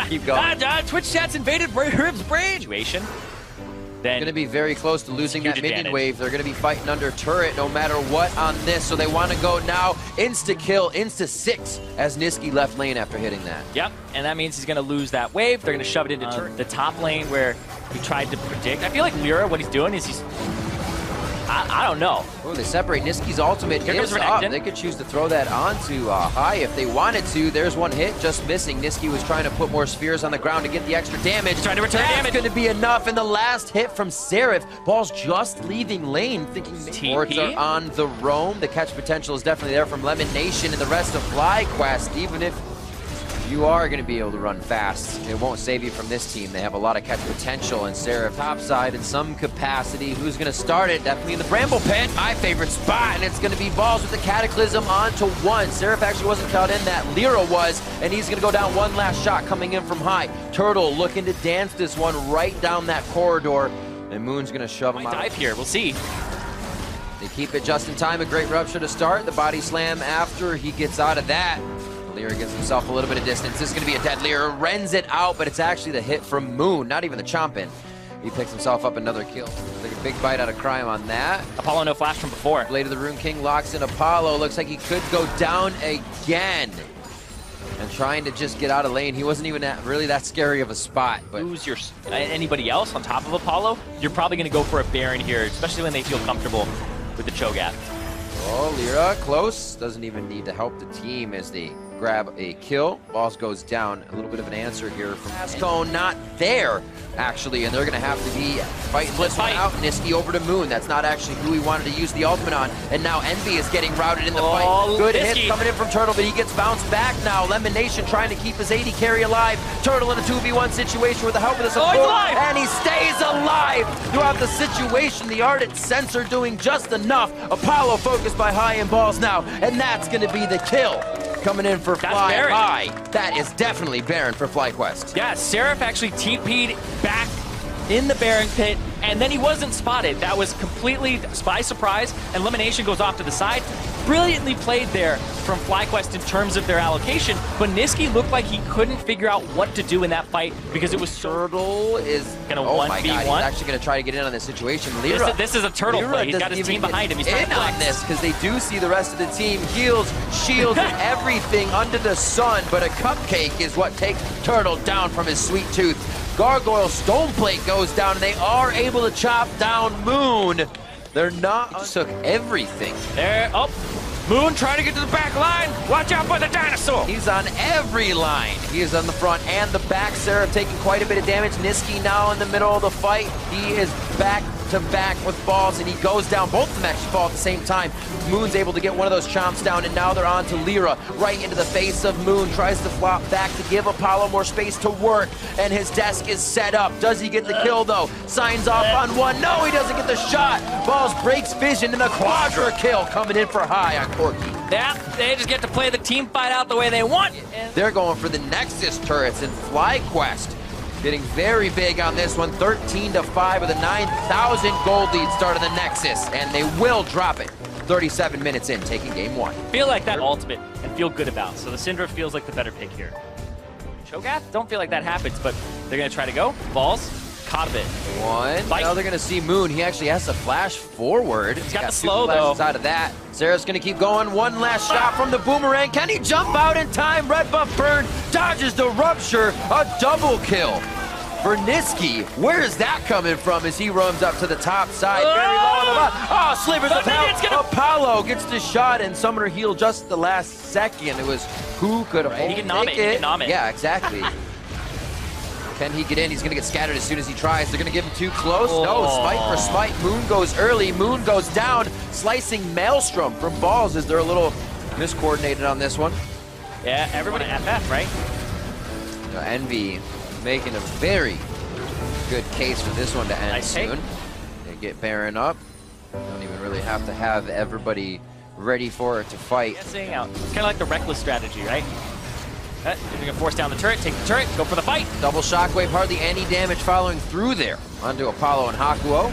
Keep going. Twitch chat's invaded Rib's brain. Situation. Then Going to be very close to losing that minion advantage. wave. They're going to be fighting under turret no matter what on this. So they want to go now. Insta-kill, insta-6 as Nisqy left lane after hitting that. Yep, and that means he's going to lose that wave. They're going to shove it into the top lane where he tried to predict. I feel like Lyra, what he's doing is he's... I don't know. Oh, they separate. Nisqy's ultimate Here is goes up. Renekton. They could choose to throw that onto Hai if they wanted to. There's one hit, just missing. Nisqy was trying to put more spheres on the ground to get the extra damage. Trying to return That's damage. going to be enough. And the last hit from Seraph. Ball's just leaving lane, thinking ports are on the roam. The catch potential is definitely there from Lemon Nation and the rest of FlyQuest. Even if you are going to be able to run fast, it won't save you from this team. They have a lot of catch potential, and Seraph topside in some capacity. Who's going to start it? Definitely in the Bramble Pit, my favorite spot, and it's going to be Balls with the Cataclysm onto one. Seraph actually wasn't caught in that. Lyra was, and he's going to go down one last shot coming in from high. Turtle looking to dance this one right down that corridor, and Moon's going to shove him out. Dive here, we'll see. They keep it just in time. A great rupture to start. The body slam after he gets out of that. Lyra gives himself a little bit of distance. This is going to be a dead Lyra. Rends it out, but it's actually the hit from Moon, not even the chomp in. He picks himself up another kill. Like a big bite out of Crime on that. Apollo no flash from before. Blade of the Rune King locks in Apollo. Looks like he could go down again. And trying to just get out of lane. He wasn't even really that scary of a spot. But Who's your anybody else on top of Apollo? You're probably going to go for a Baron here, especially when they feel comfortable with the Cho'Gath. oh, Lyra close. Doesn't even need to help the team as they grab a kill. Balls goes down. A little bit of an answer here from Ascone. Not there, actually, and they're going to have to be fighting this one out. Nisqy over to Moon. That's not actually who he wanted to use the ultimate on. And now Envy is getting routed in the fight. Good Nisqy. hit coming in from Turtle, but he gets bounced back now. Lemon Nation trying to keep his 80 carry alive. Turtle in a 2v1 situation with the help of the support. And he stays alive throughout the situation. The Ardent Sensor doing just enough. Apollo focused by High and Balls now, and that's going to be the kill. Coming in for Fly Baron. High. That is definitely Baron for FlyQuest. Yeah, Seraph actually TP'd back in the Baron pit, and then he wasn't spotted. That was completely by surprise. Elimination goes off to the side. Brilliantly played there from FlyQuest in terms of their allocation, but Nisqy looked like he couldn't figure out what to do in that fight because it was Turtle is gonna oh my 1v1. God, he's actually going to try to get in on this situation. Lyra, This is a Turtle play. He's got his team behind him. He's trying in to on flex. this because they do see the rest of the team. Heals, shields, and everything under the sun, but a cupcake is what takes Turtle down from his sweet tooth. Gargoyle Stoneplate goes down, and they are able to chop down Moon. They're not took everything. There, oh, Moon trying to get to the back line. Watch out for the dinosaur. He's on every line. He is on the front and the back. Seraph taking quite a bit of damage. Nisqy now in the middle of the fight. He is back to back with Balls, and he goes down. Both of them actually fall at the same time. Moon's able to get one of those chomps down, and now they're on to Lyra. Right into the face of Moon. Tries to flop back to give Apollo more space to work, and his desk is set up. Does he get the kill, though? Signs off on one. No, he doesn't get the shot. Balls breaks vision, and a quadra kill coming in for High on Corky. Yeah, they just get to play the team fight out the way they want. They're going for the Nexus turrets, and FlyQuest getting very big on this one. 13-5 with a 9,000 gold lead start of the Nexus, and they will drop it 37 minutes in, taking game one. Feel like that ultimate and feel good about. So the Syndra feels like the better pick here. Cho'Gath, don't feel like that happens, but they're going to try to go. Balls, caught a bit. One. Fight. Now they're going to see Moon. He actually has to flash forward. He's got the two slow, flashes though. out of that. Sarah's going to keep going. One last shot from the boomerang. Can he jump out in time? Red buff burn. Dodges the rupture. A double kill for Nisqy. Where is that coming from as he runs up to the top side? Very low on the left. Oh, slivers of hell. Apollo gets the shot, and Summoner heal just the last second. It was who could He can nom it. He can nom it. Yeah, exactly. Can he get in? He's going to get scattered as soon as he tries. They're going to give him too close. No, smite for smite. Moon goes early. Moon goes down. Slicing Maelstrom from Balls as they're a little miscoordinated on this one. Yeah, everybody FF, right? Envy making a very good case for this one to end Nice soon. take. They get Baron up. Don't even really have to have everybody ready for it to fight. Guessing out. It's kind of like the reckless strategy, right? You're going to force down the turret, take the turret, go for the fight. Double shockwave, hardly any damage following through there onto Apollo and Hakuo.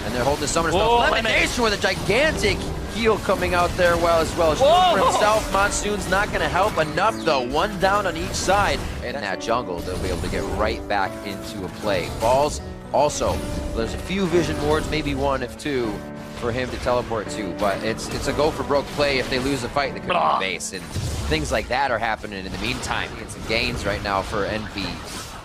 And they're holding the summoner spell. Elimination with a gigantic heal coming out there as well. For himself, Monsoon's not going to help enough, though. One down on each side. And in that jungle, they'll be able to get right back into a play. Balls, also, there's a few vision wards, maybe one if two, for him to teleport to. But it's a go for broke play. If they lose a fight, they could be base. And things like that are happening in the meantime. Getting some gains right now for Envy.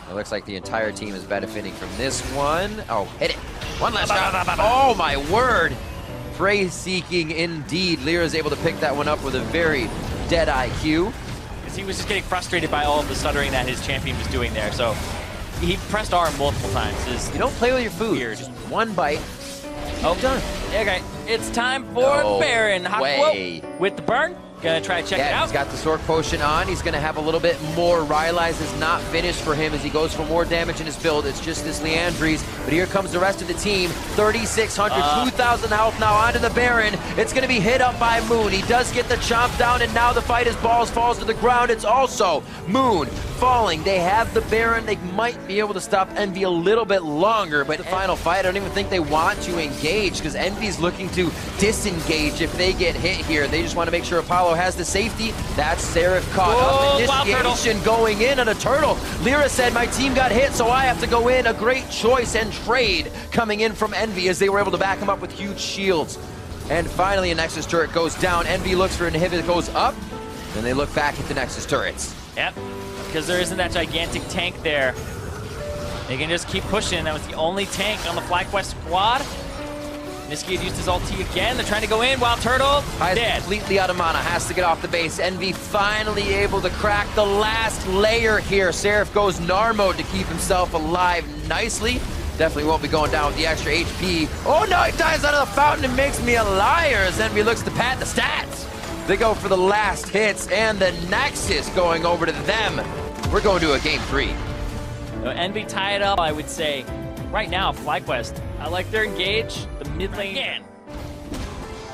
It looks like the entire team is benefiting from this one. Oh, hit it. One last shot. Oh, my word. Prey seeking indeed. Lyra's able to pick that one up with a very dead IQ. Because he was just getting frustrated by all of the stuttering that his champion was doing there. So he pressed R multiple times. You don't play with your food. Weird. Just one bite. Oh, done. Okay, it's time for Baron. Way. With the burn. Gonna try to check it out. He's got the Sword Potion on. He's gonna have a little bit more. Rylai's is not finished for him as he goes for more damage in his build. It's just this Leandries. But here comes the rest of the team. 3,600, 2,000 health now onto the Baron. It's gonna be hit up by Moon. He does get the chomp down, and now the fight as Balls falls to the ground. It's also Moon falling. They have the Baron. They might be able to stop Envy a little bit longer, but the final fight, I don't even think they want to engage because Envy's looking to disengage if they get hit here. They just want to make sure Apollo has the safety. That's Seraph caught up. Initiation going in on a turtle. Lyra said, my team got hit, so I have to go in. A great choice and trade coming in from Envy as they were able to back him up with huge shields. And finally, a Nexus turret goes down. Envy looks for an inhibitor that goes up. Then they look back at the Nexus turrets. Yep, because there isn't that gigantic tank there. They can just keep pushing. That was the only tank on the FlyQuest squad. Niski had used his ulti again. They're trying to go in while Turtle dead. Completely out of mana, has to get off the base. Envy finally able to crack the last layer here. Seraph goes Gnar mode to keep himself alive nicely. Definitely won't be going down with the extra HP. Oh no, he dies out of the fountain and makes me a liar as Envy looks to pad the stats. They go for the last hits and the Nexus going over to them. We're going to a game 3. So Envy tied up, I would say. Right now, FlyQuest, I like their engage, the mid lane again.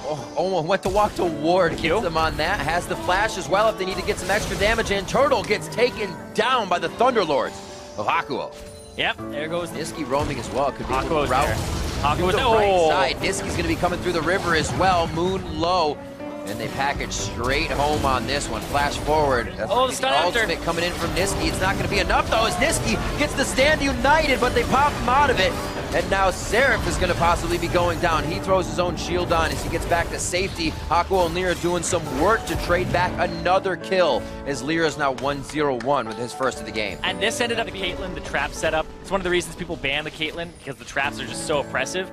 Oh, went to walk to ward, gets them on that, has the flash as well if they need to get some extra damage in. Turtle gets taken down by the Thunderlords of Hakuo. Yep, there goes Niski roaming as well. Could be Hakuo's route there. Hakuo's the right side. Niski's going to be coming through the river as well. Moon low. And they package straight home on this one. Flash forward. That's the ultimate coming in from Niski. It's not going to be enough, though, as Niski gets the stand united, but they pop him out of it. And now Seraph is going to possibly be going down. He throws his own shield on as he gets back to safety. Hakuo and Lyra doing some work to trade back another kill, as Lyra's now 1-0-1 with his first of the game. And this ended up the Caitlyn, the trap setup. It's one of the reasons people ban the Caitlyn, because the traps are just so oppressive.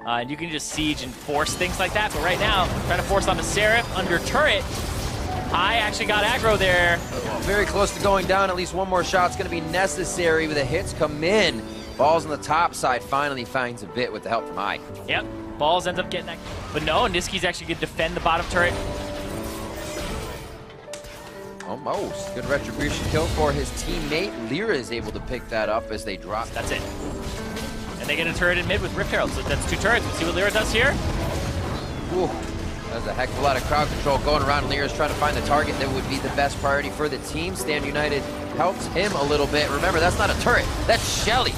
And you can just siege and force things like that. But right now, trying to force on the Seraph under turret. I actually got aggro there. Very close to going down. At least one more shot's going to be necessary. With the hits come in. Balls on the top side finally finds a bit with the help from I. Yep. Balls ends up getting that. But no, Niski's actually going to defend the bottom turret. Almost. Good retribution kill for his teammate. Lyra is able to pick that up as they drop. That's it. And they get a turret in mid with Rift Herald, so that's 2 turrets. Let's see what Lyra does here. Ooh, there's a heck of a lot of crowd control going around. Lyra's trying to find the target that would be the best priority for the team. Stand United helps him a little bit. Remember, that's not a turret, that's Shelly.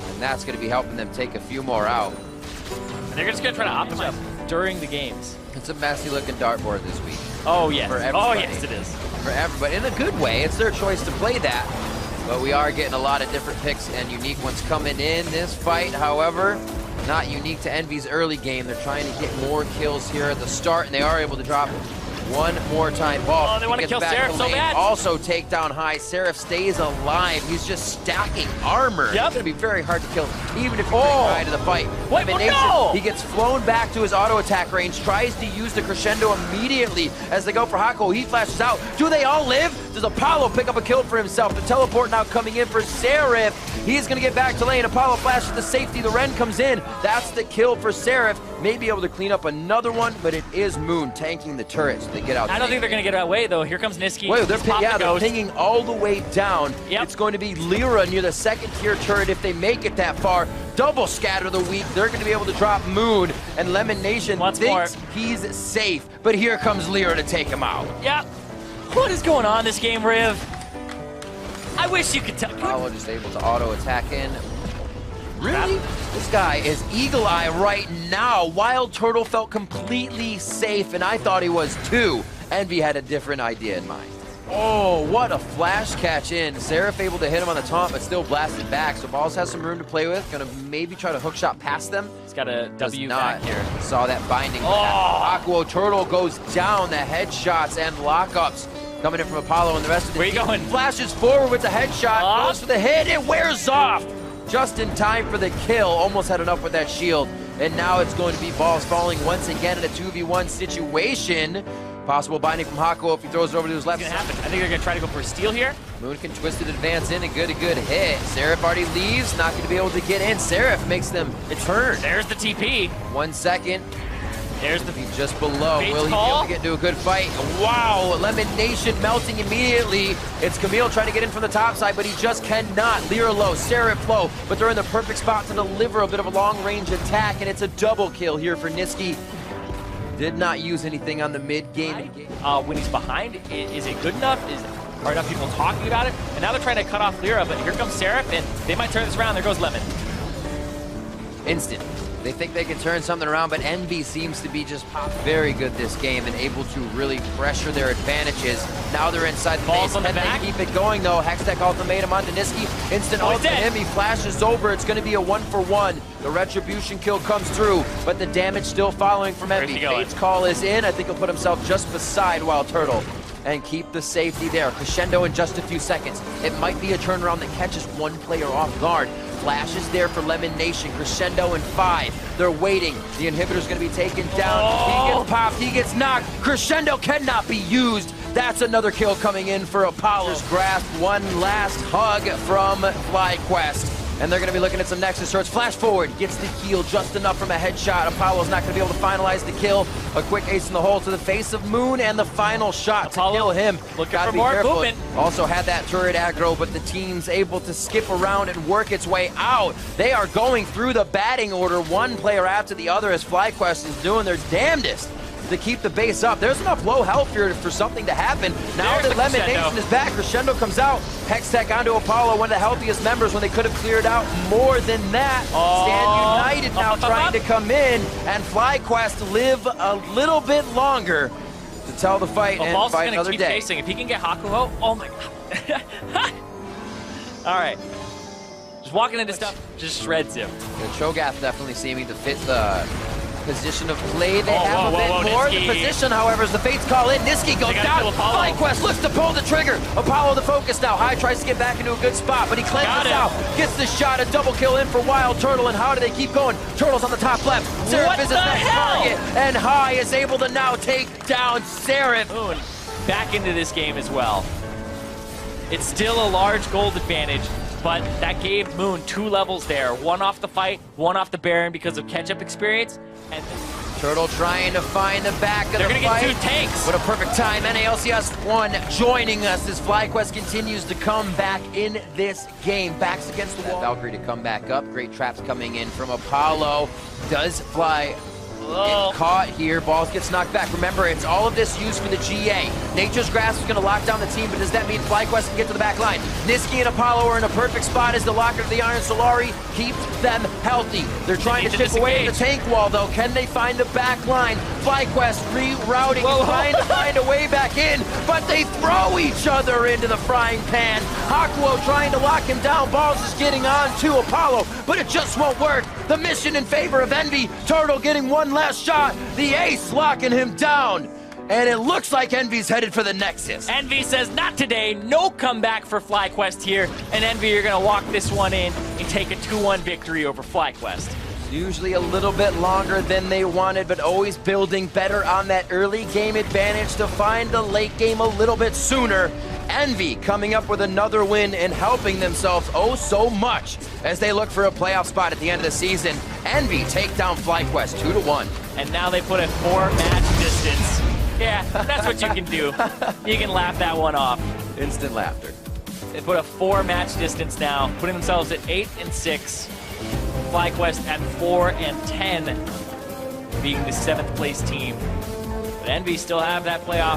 And that's going to be helping them take a few more out. And they're just going to try to optimize during the games. It's a messy looking dartboard this week. Oh, yes. Oh, yes, it is. For everybody, in a good way. It's their choice to play that. But we are getting a lot of different picks and unique ones coming in this fight. However, not unique to Envy's early game. They're trying to get more kills here at the start, and they are able to drop one more time. Ball. Oh, they want to kill Seraph so bad. Also take down high. Seraph stays alive. He's just stacking armor. Yep. It's going to be very hard to kill, even if you high to the fight. Wait, no! He gets flown back to his auto attack range, tries to use the crescendo immediately as they go for Hakuo. He flashes out. Do they all live? Does Apollo pick up a kill for himself? The teleport now coming in for Seraph. He's going to get back to lane. Apollo flashes to safety. The Ren comes in. That's the kill for Seraph. May be able to clean up another one, but it is Moon tanking the turret so they get out. I don't think they're going to get away, though. Here comes Niski. Wait, they're pinging all the way down. Yep. It's going to be Lyra near the second tier turret if they make it that far. Double scatter the weak. They're going to be able to drop Moon, and Lemon Nation thinks he's safe. But here comes Lyra to take him out. Yep. What is going on this game, Riv? I wish you could tell. Apollo just able to auto attack in. Really? This guy is Eagle Eye right now. Wild Turtle felt completely safe, and I thought he was too. Envy had a different idea in mind. Oh, what a flash catch in. Seraph able to hit him on the taunt, but still blasted back. So Balls has some room to play with. Gonna maybe try to hook shot past them. He's got a W back here. Saw that binding. Oh! Aquo Turtle goes down. The headshots and lockups coming in from Apollo and the rest of the Where team. you going? Flashes forward with the headshot. Goes for the hit. It wears off. Just in time for the kill. Almost had enough with that shield. And now it's going to be Balls falling once again in a 2v1 situation. Possible binding from Hakuo if he throws it over to his left. What's gonna happen? I think they're gonna try to go for a steal here. Moon can twist it, advance in, a good hit. Seraph already leaves, not going to be able to get in. Seraph makes them turn. There's the TP. 1 second. There's the He's just below. Bates Will he call? be able to get into a good fight? Wow, Lemon Nation melting immediately. It's Camille trying to get in from the top side, but he just cannot. Lyra low, Seraph low, but they're in the perfect spot to deliver a bit of a long-range attack, and it's a double kill here for Niski. Did not use anything on the mid-game. When he's behind, is it good enough? Are enough people talking about it? And now they're trying to cut off Lyra, but here comes Seraph, and they might turn this around. There goes Lemon. Instant. They think they can turn something around, but Envy seems to be just very good this game and able to really pressure their advantages. Now they're inside the Balls base. on the Can back. they keep it going, though? Hextech ultimatum on Deniski. Instant ult to him. He flashes over. It's going to be a 1-for-1. The retribution kill comes through, but the damage still following from Envy. Fate's call is in. I think he'll put himself just beside Wild Turtle and keep the safety there. Crescendo in just a few seconds. It might be a turnaround that catches one player off guard. Flashes there for Lemon Nation. Crescendo in 5. They're waiting. The inhibitor's going to be taken down. He gets popped. He gets knocked. Crescendo cannot be used. That's another kill coming in for Apollo's grasp. One last hug from FlyQuest. And they're going to be looking at some Nexus shorts. Flash forward, gets the heal just enough from a headshot. Apollo's not going to be able to finalize the kill. A quick ace in the hole to the face of Moon, and the final shot to kill him. Looking for more movement. Also had that turret aggro, but the team's able to skip around and work its way out. They are going through the batting order, one player after the other, as FlyQuest is doing their damnedest to keep the base up. There's enough low health here for something to happen. Now that Lemon Nation is back, Crescendo comes out. Hextech onto Apollo, one of the healthiest members when they could have cleared out more than that. Stand United now trying to come in, and FlyQuest live a little bit longer to tell the fight and fight another day. Chasing. If he can get Hakuho, oh my god. All right. Just walking into stuff, just shreds him. The Cho'Gath definitely seeming to fit the position of play they have a bit more. Niski. The position, however, is the Fates call in. Niski goes down. FlyQuest looks to pull the trigger. Apollo the focus now. High tries to get back into a good spot, but he cleanses out. Gets the shot, a double kill in for Wild Turtle, and how do they keep going? Turtle's on the top left. Seraph is his next target, and High is able to now take down Seraph. Moon back into this game as well. It's still a large gold advantage, but that gave Moon 2 levels there. One off the fight, one off the Baron because of catch-up experience. And Turtle trying to find the back of the fight. They're going to get 2 tanks. What a perfect time. NALCS 1 joining us as FlyQuest continues to come back in this game. Backs against the wall. Valkyrie to come back up. Great traps coming in from Apollo. Does Fly get caught here. Balls gets knocked back. Remember, it's all of this used for the GA. Nature's Grasp is going to lock down the team, but does that mean FlyQuest can get to the back line? Niski and Apollo are in a perfect spot as the locker of the Iron Solari keeps them healthy. They're trying to chip away at the tank wall, though. Can they find the back line? FlyQuest rerouting and trying to find a way back in, but they throw each other into the frying pan. Hakuo trying to lock him down. Balls is getting on to Apollo, but it just won't work. The mission in favor of Envy. Turtle getting one last shot. The ace locking him down. And it looks like Envy's headed for the Nexus. Envy says, not today. No comeback for FlyQuest here. And Envy are going to walk this one in and take a 2-1 victory over FlyQuest. Usually a little bit longer than they wanted, but always building better on that early game advantage to find the late game a little bit sooner. Envy coming up with another win and helping themselves oh so much as they look for a playoff spot at the end of the season. Envy take down FlyQuest 2-1. And now they put a 4-match distance. Yeah, that's what you can do. You can laugh that one off. Instant laughter. They put a 4-match distance now, putting themselves at 8-6. FlyQuest at 4-10, being the 7th place team. But Envy still have that playoff.